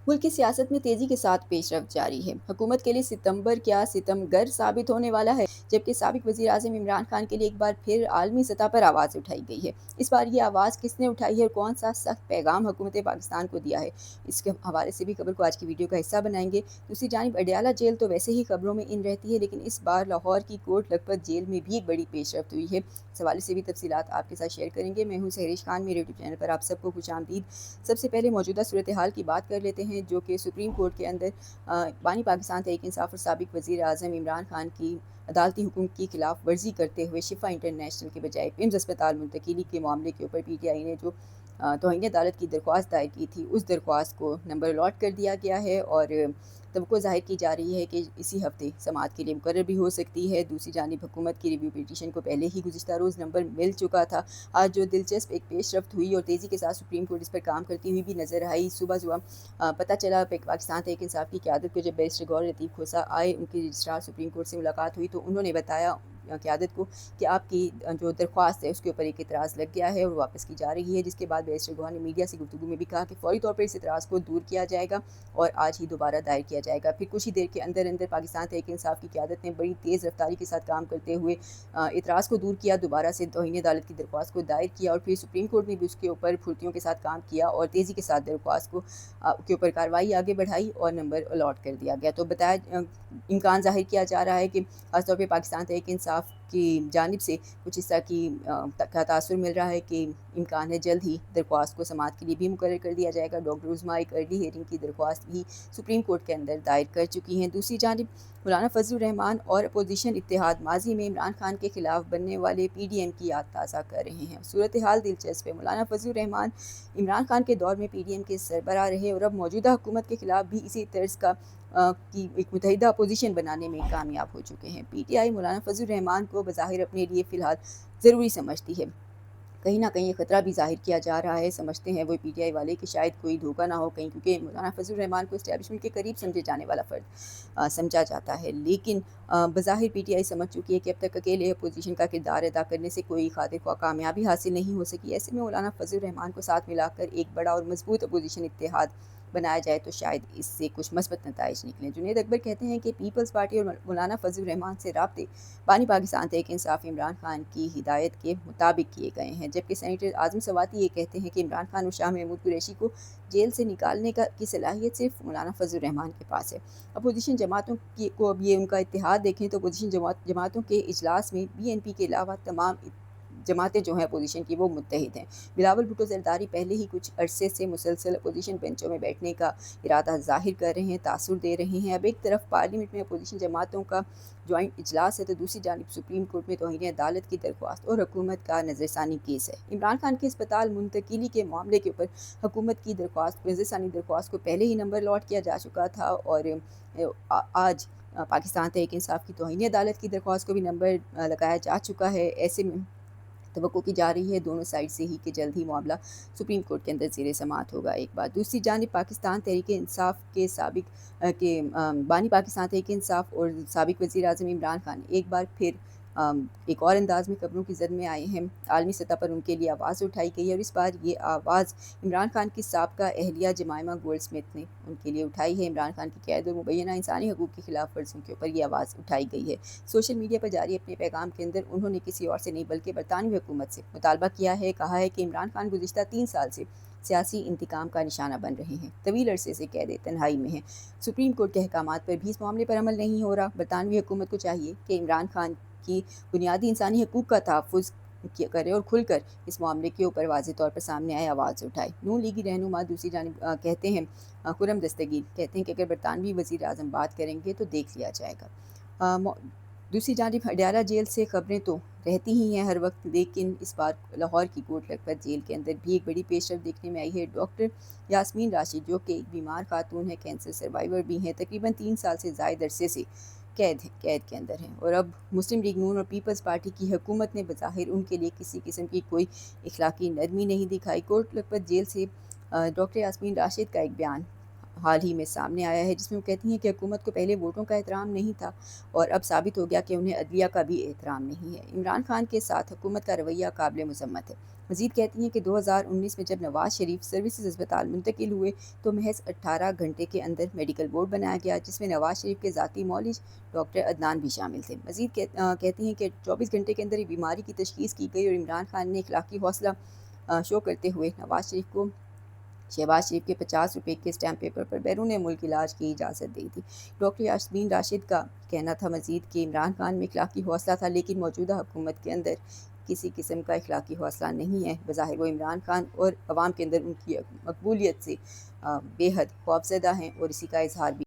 ملک کی سیاست میں تیزی کے ساتھ پیش رفت جاری ہے۔ حکومت کے لیے ستمبر کیا ستم گر ثابت ہونے والا ہے، جبکہ سابق وزیر اعظم عمران خان کے لیے ایک بار پھر عالمی سطح پر آواز اٹھائی گئی ہے۔ اس بار یہ آواز کس نے اٹھائی ہے اور کون سا سخت پیغام حکومت پاکستان کو دیا ہے، اس کے حوالے سے بھی خبر کو آج کی ویڈیو کا حصہ بنائیں گے۔ دوسری جانب اڈیالہ جیل تو ویسے ہی خبروں میں ان رہتی ہے، لیکن اس بار لاہور کی کوٹ لکھپت جیل میں بھی ایک بڑی پیش رفت ہوئی ہے۔ اس حوالے سے بھی تفصیلات آپ کے ساتھ شیئر کریں گے۔ میں ہوں سہرش خان، میرے یوٹیوب چینل پر آپ سب کو خوش آمدید۔ سب سے پہلے موجودہ صورتحال کی بات کر لیتے ہیں، جو کہ سپریم کورٹ کے اندر بانی پاکستان تحریک انصاف اور سابق وزیر اعظم عمران خان کی عدالتی حکم کی خلاف ورزی کرتے ہوئے شفا انٹرنیشنل کے بجائے پیمز اسپتال منتقلی کے معاملے کے اوپر پی ٹی آئی نے جو توہین عدالت کی درخواست دائر کی تھی، اس درخواست کو نمبر الاٹ کر دیا گیا ہے اور توقع ظاہر کی جا رہی ہے کہ اسی ہفتے سماعت کے لیے مقرر بھی ہو سکتی ہے۔ دوسری جانب حکومت کی ریویو پٹیشن کو پہلے ہی گزشتہ روز نمبر مل چکا تھا۔ آج جو دلچسپ ایک پیش رفت ہوئی اور تیزی کے ساتھ سپریم کورٹ اس پر کام کرتی ہوئی بھی نظر آئی۔ صبح پتہ چلا پاکستان تحریک انصاف کی قیادت کو جب بیرسٹر گور لطیف کھوسہ آئے، ان کے رجسٹرار سپریم کورٹ سے ملاقات ہوئی تو انہوں نے بتایا قیادت کو کہ آپ کی جو درخواست ہے اس کے اوپر ایک اعتراض لگ گیا ہے اور واپس کی جا رہی ہے، جس کے بعد بیرسٹر گور نے میڈیا سے گفتگو میں بھی کہا کہ فوری طور پر اس اعتراض کو دور کیا جائے گا اور آج ہی دوبارہ دائر کیا جائے گا۔ پھر کچھ ہی دیر کے اندر پاکستان تحریک انصاف کی قیادت نے بڑی تیز رفتاری کے ساتھ کام کرتے ہوئے اعتراض کو دور کیا، دوبارہ سے توہین عدالت کی درخواست کو دائر کیا اور پھر سپریم کورٹ نے بھی اس کے اوپر پھرتیوں کے ساتھ کام کیا اور تیزی کے ساتھ درخواست کو کے اوپر کارروائی آگے بڑھائی اور نمبر الاٹ کر دیا گیا۔ تو بتایا امکان ظاہر کیا جا رہا ہے کہ خاص طور پہ پاکستان تحریک انصاف کی جانب سے کچھ اس طرح کی کا تاثر مل رہا ہے کہ امکان ہے جلد ہی درخواست کو سماعت کے لیے بھی مقرر کر دیا جائے گا۔ ڈاکٹر عظمیٰ ایک ارلی ہیئرنگ کی درخواست بھی سپریم کورٹ کے اندر دائر کر چکی ہیں۔ دوسری جانب مولانا فضل الرحمان اور اپوزیشن اتحاد ماضی میں عمران خان کے خلاف بننے والے پی ڈی ایم کی یاد تازہ کر رہے ہیں۔ صورتحال دلچسپ ہے۔ مولانا فضل الرحمان عمران خان کے دور میں پی ڈی ایم کے سربراہ رہے اور اب موجودہ حکومت کے خلاف بھی اسی طرز کی ایک متحدہ اپوزیشن بنانے میں کامیاب ہو چکے ہیں۔ پی ٹی آئی مولانا فضل الرحمان کو بظاہر اپنے لیے فی الحال ضروری سمجھتی ہے، کہیں نہ کہیں یہ خطرہ بھی ظاہر کیا جا رہا ہے، سمجھتے ہیں وہ پی ٹی آئی والے کہ شاید کوئی دھوکہ نہ ہو کہیں، کیونکہ مولانا فضل الرحمان کو اسٹیبلشمنٹ کے قریب سمجھے جانے والا فرد سمجھا جاتا ہے، لیکن بظاہر پی ٹی آئی سمجھ چکی ہے کہ اب تک اکیلے اپوزیشن کا کردار ادا کرنے سے کوئی خاطر خواہ کامیابی حاصل نہیں ہو سکی۔ ایسے میں مولانا فضل الرحمان کو ساتھ ملا کر ایک بڑا اور مضبوط اپوزیشن اتحاد بنایا جائے تو شاید اس سے کچھ مثبت نتائج نکلیں۔ جنید اکبر کہتے ہیں کہ پیپلز پارٹی اور مولانا فضل الرحمان سے رابطے بانی پاکستان تحریک انصاف عمران خان کی ہدایت کے مطابق کیے گئے ہیں، جبکہ سینیٹر اعظم سواتی یہ کہتے ہیں کہ عمران خان اور شاہ محمود قریشی کو جیل سے نکالنے کی صلاحیت صرف مولانا فضل الرحمان کے پاس ہے۔ اپوزیشن جماعتوں کو اب یہ ان کا اتحاد دیکھیں تو اپوزیشن جماعتوں کے اجلاس میں بی این پی کے علاوہ تمام جماعتیں جو ہیں اپوزیشن کی وہ متحد ہیں۔ بلاول بھٹو زرداری پہلے ہی کچھ عرصے سے مسلسل اپوزیشن بینچوں میں بیٹھنے کا ارادہ ظاہر کر رہے ہیں، تاثر دے رہے ہیں۔ اب ایک طرف پارلیمنٹ میں اپوزیشن جماعتوں کا جوائنٹ اجلاس ہے تو دوسری جانب سپریم کورٹ میں توہین عدالت کی درخواست اور حکومت کا نظرثانی کیس ہے۔ عمران خان کے اسپتال منتقلی کے معاملے کے اوپر حکومت کی درخواست نظرثانی درخواست کو پہلے ہی نمبر الاٹ کیا جا چکا تھا اور آج پاکستان تحریک انصاف کی توہین عدالت کی درخواست کو بھی نمبر لگایا جا چکا ہے۔ ایسے میں توقع کی جا رہی ہے دونوں سائڈ سے ہی کہ جلد ہی معاملہ سپریم کورٹ کے اندر زیر سماعت ہوگا۔ ایک بات، دوسری جانب پاکستان تحریک انصاف کے بانی پاکستان تحریک انصاف اور سابق وزیر اعظم عمران خان ایک بار پھر ایک اور انداز میں خبروں کی زد میں آئے ہیں۔ عالمی سطح پر ان کے لیے آواز اٹھائی گئی ہے اور اس بار یہ آواز عمران خان کی سابقہ اہلیہ جمائمہ گولڈ سمتھ نے ان کے لیے اٹھائی ہے۔ عمران خان کی قید اور مبینہ انسانی حقوق کی خلاف ورزیوں کے اوپر یہ آواز اٹھائی گئی ہے۔ سوشل میڈیا پر جاری اپنے پیغام کے اندر انہوں نے کسی اور سے نہیں بلکہ برطانوی حکومت سے مطالبہ کیا ہے، کہا ہے کہ عمران خان گزشتہ 3 سال سے سیاسی انتقام کا نشانہ بن رہے ہیں، طویل عرصے سے قید تنہائی میں ہیں، سپریم کورٹ کے احکامات پر بھی اس معاملے پر عمل نہیں ہو رہا۔ برطانوی حکومت کو چاہیے کہ عمران خان کی بنیادی انسانی حقوق کا تحفظ کرے اور کھل کر اس معاملے کے اوپر واضح طور پر سامنے آئے، آواز اٹھائے۔ نون لیگی رہنما دوسری جانب کہتے ہیں، خرم دستگیر کہتے ہیں کہ اگر برطانوی وزیر اعظم بات کریں گے تو دیکھ لیا جائے گا۔ دوسری جانب اڈیالہ جیل سے خبریں تو رہتی ہی ہیں ہر وقت، لیکن اس بار لاہور کی کوٹ لکھپت جیل کے اندر بھی ایک بڑی پیش رفت دیکھنے میں آئی ہے۔ ڈاکٹر یاسمین راشد جو کہ ایک بیمار خاتون ہے، کینسر سروائیور بھی ہیں، تقریباً 3 سال سے زائد عرصے سے قید کے اندر ہیں اور اب مسلم لیگ نون اور پیپلز پارٹی کی حکومت نے بظاہر ان کے لیے کسی قسم کی کوئی اخلاقی نرمی نہیں دکھائی۔ کوٹ لکھپت جیل سے ڈاکٹر یاسمین راشد کا ایک بیان حال ہی میں سامنے آیا ہے، جس میں وہ کہتی ہیں کہ حکومت کو پہلے ووٹوں کا احترام نہیں تھا اور اب ثابت ہو گیا کہ انہیں عدلیہ کا بھی احترام نہیں ہے۔ عمران خان کے ساتھ حکومت کا رویہ قابل مذمت ہے۔ مزید کہتی ہیں کہ 2019 میں جب نواز شریف سروسز اسپتال منتقل ہوئے تو محض 18 گھنٹے کے اندر میڈیکل بورڈ بنایا گیا، جس میں نواز شریف کے ذاتی معالج ڈاکٹر عدنان بھی شامل تھے۔ مزید کہتی ہیں کہ 24 گھنٹے کے اندر یہ بیماری کی تشخیص کی گئی اور عمران خان نے اخلاقی حوصلہ شو کرتے ہوئے شہباز شریف کے 50 روپے کے اسٹیمپ پیپر پر بیرون ملک علاج کی اجازت دی تھی۔ ڈاکٹر یاسمین راشد کا کہنا تھا مزید کہ عمران خان میں اخلاقی حوصلہ تھا، لیکن موجودہ حکومت کے اندر کسی قسم کا اخلاقی حوصلہ نہیں ہے۔ بظاہر وہ عمران خان اور عوام کے اندر ان کی مقبولیت سے بے حد خوفزدہ ہیں اور اسی کا اظہار بھی